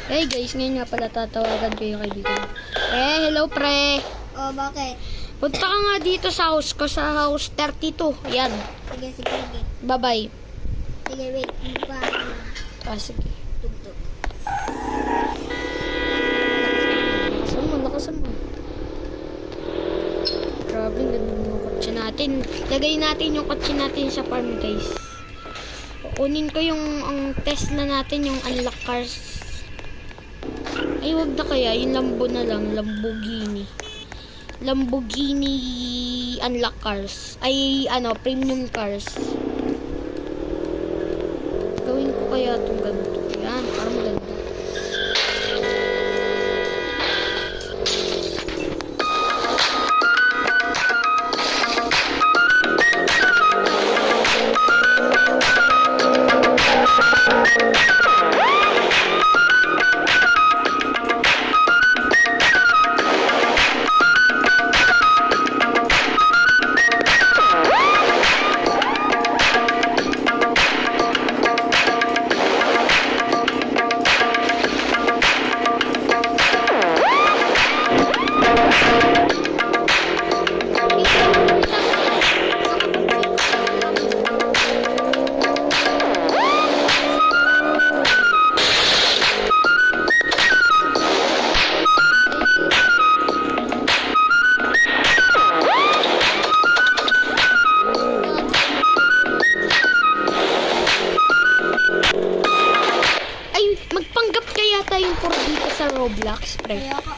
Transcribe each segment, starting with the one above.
Hey guys, ngayon nga pala tatawagan ko yung kaibigan. Hello pre. Oh, bakit? Punta ka nga dito sa house ko, sa house 32. Yan. Sige, sige, sige. Bye-bye. Sige, wait. Magpa, Sige. tugtog. Lakasan mo. Grabe, ganda ng kotse natin. Lagay natin yung kotse natin sa farm, guys. Kunin ko yung ang Tesla natin, yung unlock cars. Ay, wag na kaya. Yung Lambo na lang. Lamborghini. Lamborghini unlock cars. Ay, premium cars. Gawin ko kaya itong ganito. Yan, parang ganda. Magpanggap kaya tayong puro dito sa Roblox, pre. Kaya ka.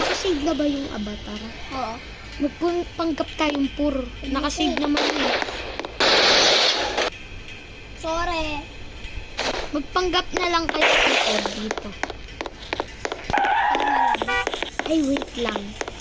Nakasave na ba yung avatar? Oo. Magpanggap tayong puro. Nakasave naman yun. Sorry. Magpanggap na lang kayo dito. Ay, wait lang.